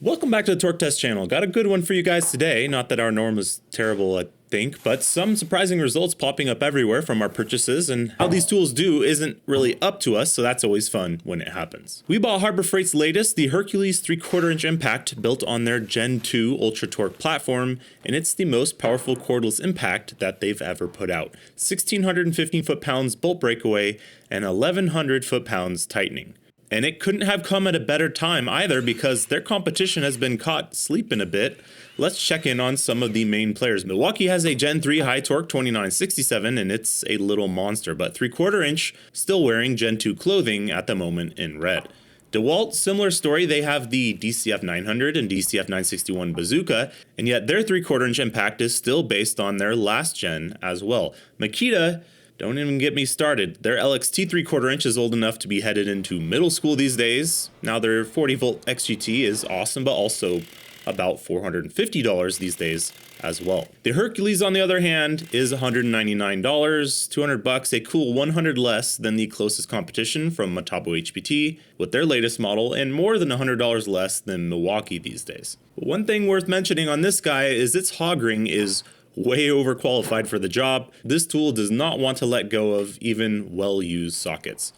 Welcome back to the Torque Test channel. Got a good one for you guys today. Not that our norm was terrible, I think, but some surprising results popping up everywhere from our purchases, and how these tools do isn't really up to us, so that's always fun when it happens. We bought Harbor Freight's latest, the Hercules 3/4 inch Impact, built on their Gen 2 Ultra Torque platform, and it's the most powerful cordless impact that they've ever put out. 1,615 foot-pounds bolt breakaway and 1,100 foot-pounds tightening. And it couldn't have come at a better time either, because their competition has been caught sleeping a bit. Let's check in on some of the main players. Milwaukee has a Gen 3 high torque 2967, and it's a little monster, but 3/4 inch still wearing Gen 2 clothing at the moment in red. DeWalt, similar story. They have the DCF 900 and DCF 961 bazooka, and yet their 3/4 inch impact is still based on their last gen as well. Makita, don't even get me started. Their LXT 3/4 inch is old enough to be headed into middle school these days. Now their 40 volt XGT is awesome, but also about $450 these days as well. The Hercules, on the other hand, is $199, $200, a cool 100 less than the closest competition from Metabo HPT with their latest model, and more than $100 less than Milwaukee these days. But one thing worth mentioning on this guy is its hog ring is way overqualified for the job. This tool does not want to let go of even well-used sockets.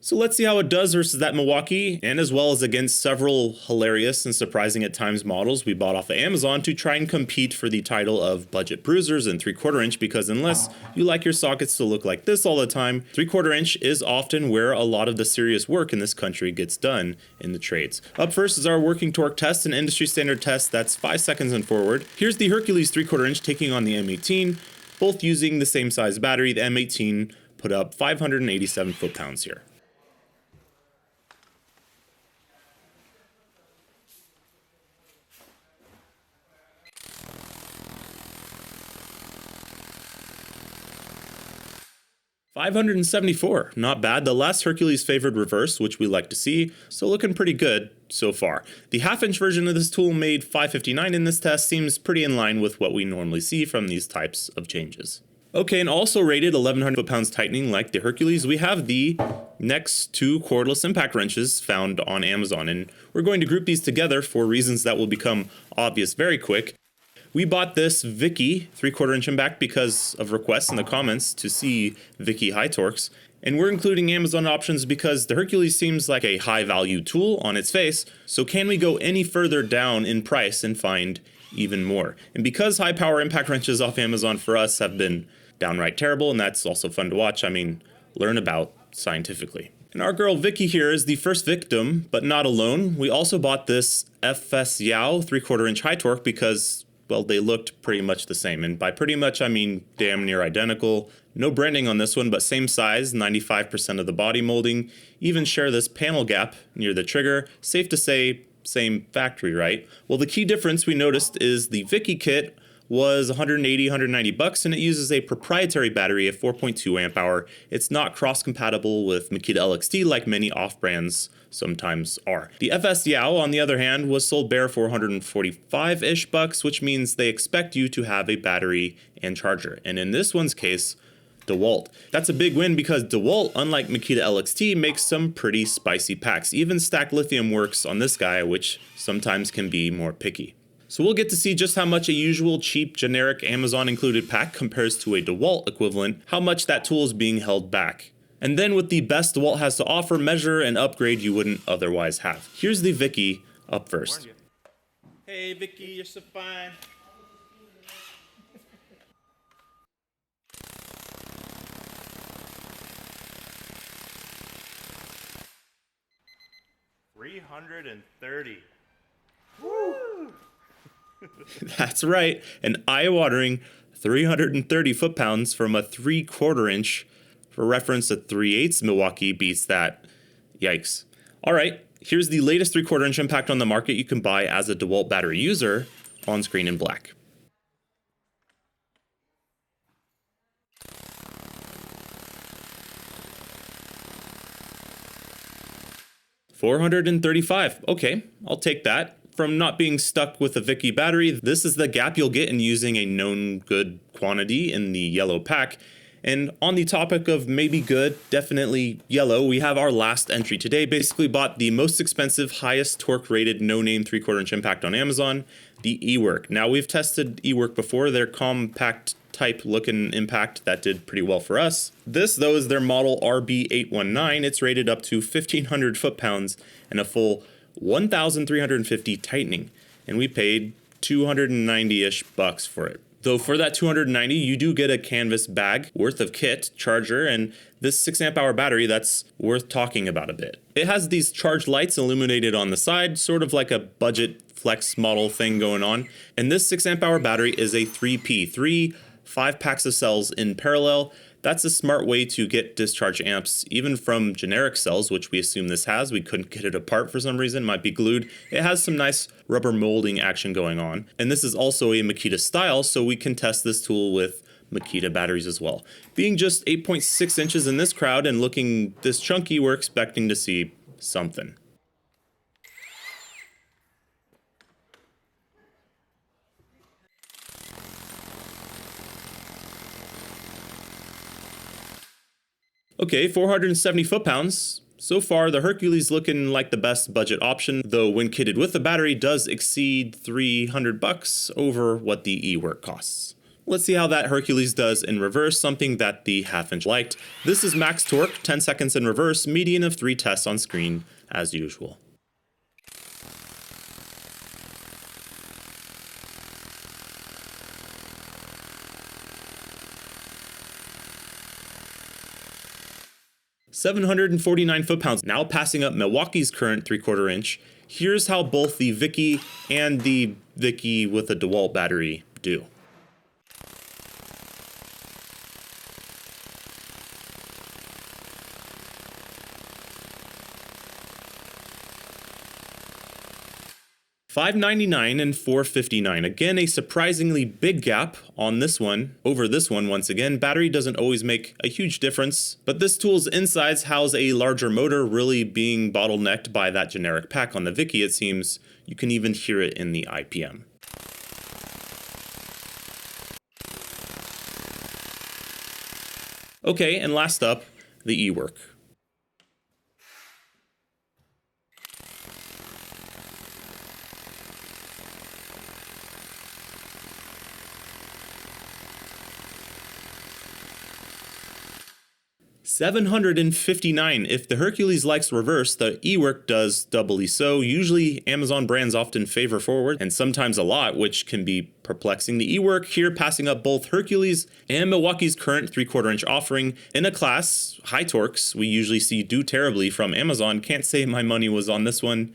So let's see how it does versus that Milwaukee, and as well as against several hilarious and surprising at times models we bought off of Amazon to try and compete for the title of budget bruisers and 3/4 inch, because unless you like your sockets to look like this all the time, 3/4 inch is often where a lot of the serious work in this country gets done in the trades. Up first is our working torque test, an industry standard test that's 5 seconds and forward. Here's the Hercules 3/4 inch taking on the M18, both using the same size battery. The M18 put up 587 foot-pounds here. $574, not bad. The last Hercules favored reverse, which we like to see, so looking pretty good so far. The half-inch version of this tool made $559 in this test, seems pretty in line with what we normally see from these types of changes. Okay, and also rated 1,100 foot-pounds tightening like the Hercules, we have the next two cordless impact wrenches found on Amazon, and we're going to group these together for reasons that will become obvious very quick. We bought this Vicky 3/4 inch impact because of requests in the comments to see Vicky high torques, and we're including Amazon options because the Hercules seems like a high value tool on its face, so can we go any further down in price and find even more? And because high power impact wrenches off Amazon for us have been downright terrible, and that's also fun to watch, I mean, learn about scientifically. And our girl Vicky here is the first victim, but not alone. We also bought this FS Yao 3/4 inch high torque because, well, they looked pretty much the same. And by pretty much, I mean damn near identical. No branding on this one, but same size, 95% of the body molding. Even share this panel gap near the trigger. Safe to say, same factory, right? Well, the key difference we noticed is the Vicky kit was $180, $190, and it uses a proprietary battery of 4.2 amp hour. It's not cross-compatible with Makita LXT like many off-brands sometimes are. The FS Yao, on the other hand, was sold bare for $145-ish bucks, which means they expect you to have a battery and charger. And in this one's case, DeWalt. That's a big win because DeWalt, unlike Makita LXT, makes some pretty spicy packs. Even stacked lithium works on this guy, which sometimes can be more picky. So we'll get to see just how much a usual cheap generic Amazon included pack compares to a DeWalt equivalent, how much that tool is being held back. And then with the best DeWalt has to offer, measure and upgrade you wouldn't otherwise have. Here's the Vicky up first. Hey Vicky, you're so fine. $330. Woo! That's right, an eye-watering 330 foot-pounds from a 3/4 inch. For reference, a 3/8 Milwaukee beats that. Yikes. All right, here's the latest 3/4 inch impact on the market you can buy as a DeWalt battery user, on screen in black. $435. Okay, I'll take that. From not being stuck with a Vicky battery, this is the gap you'll get in using a known good quantity in the yellow pack. And on the topic of maybe good, definitely yellow, we have our last entry today. Basically bought the most expensive, highest torque rated no-name 3/4 inch impact on Amazon, the Ework. Now we've tested Ework before, their compact type looking impact that did pretty well for us. This though is their model RB819. It's rated up to 1500 foot-pounds and a full 1350 tightening. And we paid 290-ish bucks for it. Though for that 290, you do get a canvas bag worth of kit, charger, and this 6 amp hour battery that's worth talking about a bit. It has these charge lights illuminated on the side, sort of like a budget flex model thing going on. And this 6 amp hour battery is a 3P3, 5 packs of cells in parallel. That's a smart way to get discharge amps, even from generic cells, which we assume this has. We couldn't get it apart for some reason, might be glued. It has some nice rubber molding action going on. And this is also a Makita style, so we can test this tool with Makita batteries as well. Being just 8.6 inches in this crowd and looking this chunky, we're expecting to see something. Okay, 470 foot-pounds. So far, the Hercules looking like the best budget option, though when kitted with the battery does exceed 300 bucks over what the Ework costs. Let's see how that Hercules does in reverse, something that the half-inch liked. This is max torque, 10 seconds in reverse, median of 3 tests on screen, as usual. $749 foot-pounds, now passing up Milwaukee's current 3/4 inch. Here's how both the Vicky and the Vicky with a DeWalt battery do. $599 and $459. Again, a surprisingly big gap on this one over this one once again. Battery doesn't always make a huge difference, but this tool's insides house a larger motor, really being bottlenecked by that generic pack on the Vicky, it seems. You can even hear it in the IPM. Okay, and last up, the Ework. $759. If the Hercules likes reverse, the Ework does doubly so. Usually Amazon brands often favor forward, and sometimes a lot, which can be perplexing. The Ework here passing up both Hercules and Milwaukee's current 3/4 inch offering in a class, high torques, we usually see do terribly from Amazon. Can't say my money was on this one.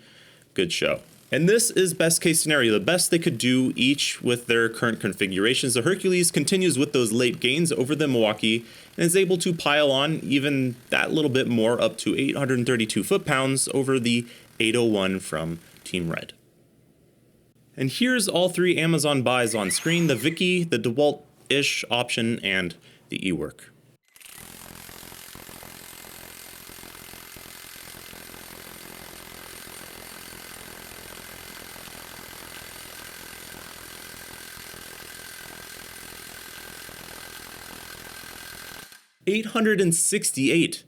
Good show. And this is best case scenario, the best they could do each with their current configurations. The Hercules continues with those late gains over the Milwaukee and is able to pile on even that little bit more, up to 832 foot-pounds over the 801 from Team Red. And here's all 3 Amazon buys on screen: the Vicky, the DeWalt-ish option, and the Ework. $868.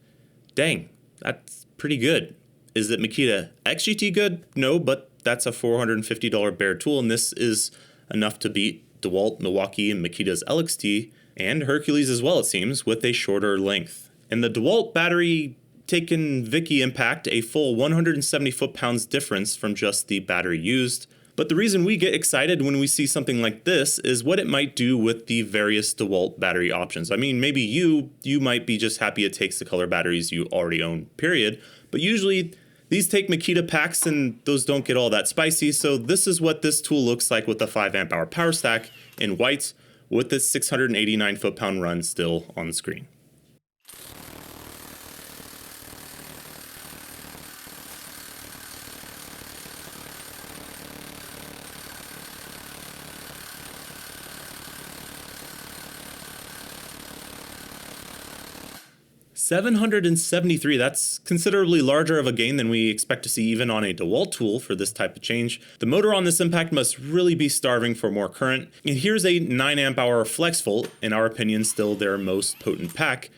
Dang, that's pretty good. Is it Makita XGT good? No, but that's a $450 bare tool, and this is enough to beat DeWalt, Milwaukee, and Makita's LXT, and Hercules as well, it seems, with a shorter length. And the DeWalt battery taken Vicky Impact a full 170 foot-pounds difference from just the battery used. But the reason we get excited when we see something like this is what it might do with the various DeWalt battery options. I mean, maybe you might be just happy it takes the color batteries you already own, period. But usually these take Makita packs and those don't get all that spicy. So this is what this tool looks like with the 5 amp hour power stack in white with this 689 foot-pound run still on screen. 773, that's considerably larger of a gain than we expect to see even on a DeWalt tool for this type of change. The motor on this impact must really be starving for more current. And here's a 9 amp hour flex volt, in our opinion still their most potent pack.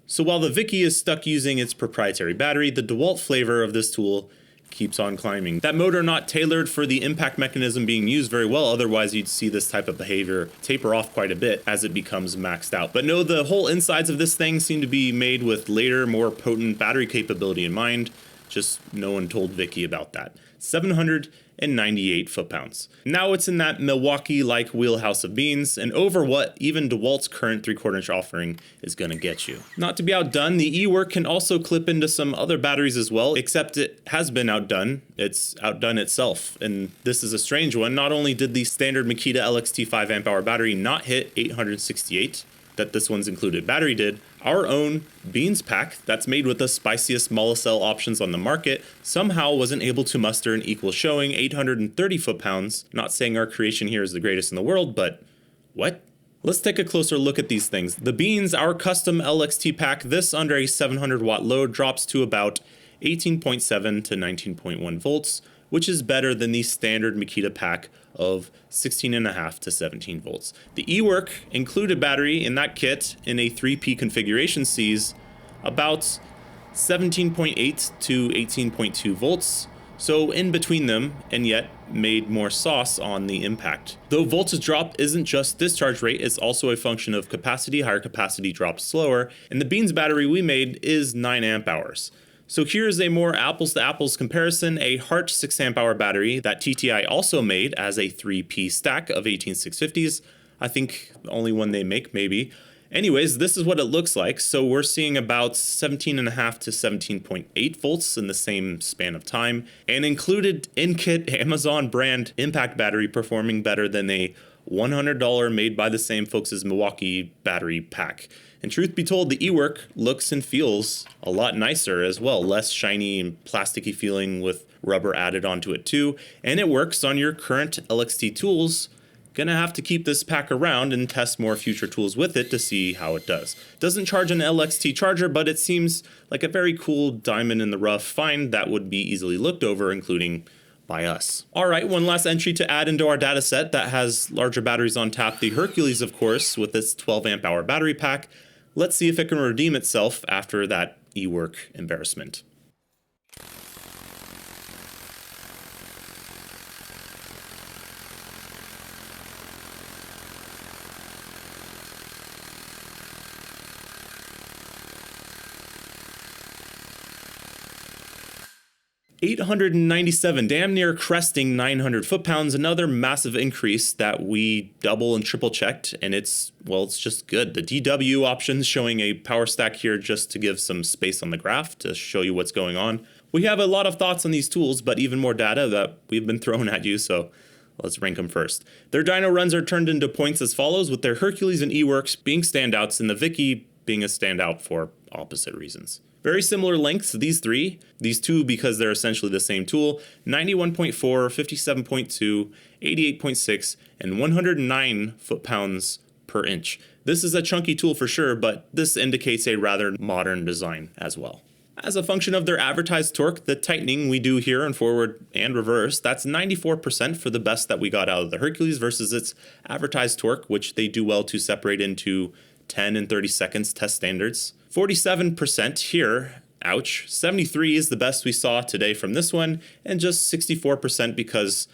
So while the Vicky is stuck using its proprietary battery, the DeWalt flavor of this tool keeps on climbing. That motor not tailored for the impact mechanism being used very well, otherwise you'd see this type of behavior taper off quite a bit as it becomes maxed out. But no, the whole insides of this thing seem to be made with later, more potent battery capability in mind. Just no one told Vicky about that. 798 foot-pounds. Now it's in that Milwaukee-like wheelhouse of beans, and over what even DeWalt's current 3/4 inch offering is gonna get you. Not to be outdone, the Ework can also clip into some other batteries as well, except it has been outdone. It's outdone itself, and this is a strange one. Not only did the standard Makita LXT 5 amp hour battery not hit 868, that this one's included battery did, our own beans pack that's made with the spiciest mollicell options on the market somehow wasn't able to muster an equal showing, 830 foot-pounds. Not saying our creation here is the greatest in the world, but what? Let's take a closer look at these things. The beans, our custom LXT pack, this under a 700 watt load drops to about 18.7 to 19.1 volts, which is better than the standard Makita pack of 16.5 to 17 volts. The Ework included battery in that kit in a 3P configuration sees about 17.8 to 18.2 volts, so in between them, and yet made more sauce on the impact. Though voltage drop isn't just discharge rate, it's also a function of capacity. Higher capacity drops slower, and the beans battery we made is 9 amp hours. So here's a more apples to apples comparison, a Hart 6 amp hour battery that TTI also made as a 3P stack of 18650s. I think the only one they make maybe. Anyways, this is what it looks like. So we're seeing about 17.5 to 17.8 volts in the same span of time, and included in-kit Amazon brand impact battery performing better than a $100 made by the same folks' Milwaukee battery pack. And truth be told, the Ework looks and feels a lot nicer as well, less shiny and plasticky feeling with rubber added onto it too, and it works on your current LXT tools. Gonna have to keep this pack around and test more future tools with it to see how it does. Doesn't charge an LXT charger, but it seems like a very cool diamond in the rough find that would be easily looked over, including by us. Alright, one last entry to add into our data set that has larger batteries on tap. The Hercules, of course, with its 12 amp hour battery pack. Let's see if it can redeem itself after that Ework embarrassment. $897, damn near cresting 900 foot-pounds, another massive increase that we double and triple checked, and it's just good. The DW options showing a power stack here just to give some space on the graph to show you what's going on. We have a lot of thoughts on these tools, but even more data that we've been throwing at you, so let's rank them first. Their dyno runs are turned into points as follows, with their Hercules and Eworks being standouts and the Vicky being a standout for opposite reasons. Very similar lengths, these three. These two because they're essentially the same tool. 91.4, 57.2, 88.6, and 109 foot-pounds per inch. This is a chunky tool for sure, but this indicates a rather modern design as well. As a function of their advertised torque, the tightening we do here in forward and reverse, that's 94% for the best that we got out of the Hercules versus its advertised torque, which they do well to separate into 10 and 30 seconds test standards. 47% here, ouch. 73 is the best we saw today from this one, and just 64% because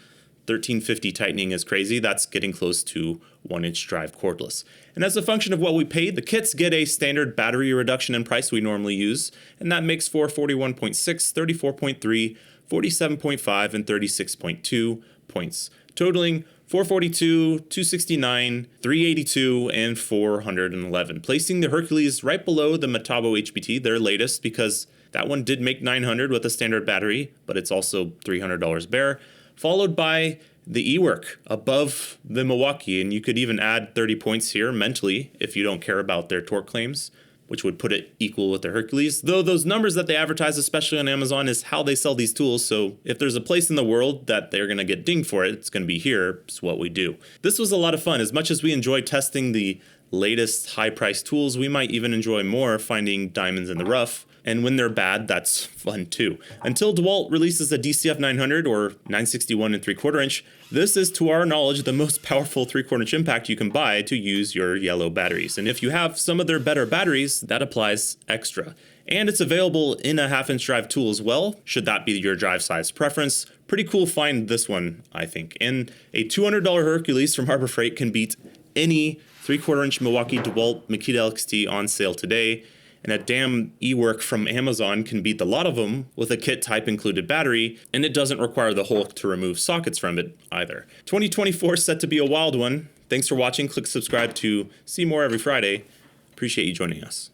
1350 tightening is crazy. That's getting close to 1-inch drive cordless. And as a function of what we paid, the kits get a standard battery reduction in price we normally use, and that makes for 41.6, 34.3, 47.5, and 36.2 points, totaling 442, 269, 382, and 411, placing the Hercules right below the Metabo HBT, their latest, because that one did make 900 with a standard battery, but it's also $300 bare, followed by the Ework above the Milwaukee, and you could even add 30 points here mentally if you don't care about their torque claims, which would put it equal with the Hercules. Though those numbers that they advertise, especially on Amazon, is how they sell these tools, so if there's a place in the world that they're gonna get dinged for it, it's gonna be here. It's what we do. This was a lot of fun. As much as we enjoyed testing the latest high-priced tools, we might even enjoy more finding diamonds in the rough. And when they're bad, that's fun too. Until DeWalt releases a DCF 900 or 961 and 3/4 inch, this is to our knowledge the most powerful 3/4 inch impact you can buy to use your yellow batteries. And if you have some of their better batteries, that applies extra. And it's available in a 1/2 inch drive tool as well, should that be your drive size preference. Pretty cool find this one, I think. And a $200 Hercules from Harbor Freight can beat any 3/4 inch Milwaukee DeWalt Makita LXT on sale today. And a damn Ework from Amazon can beat the lot of them with a kit type included battery, and it doesn't require the Hulk to remove sockets from it either. 2024 is set to be a wild one. Thanks for watching. Click subscribe to see more every Friday. Appreciate you joining us.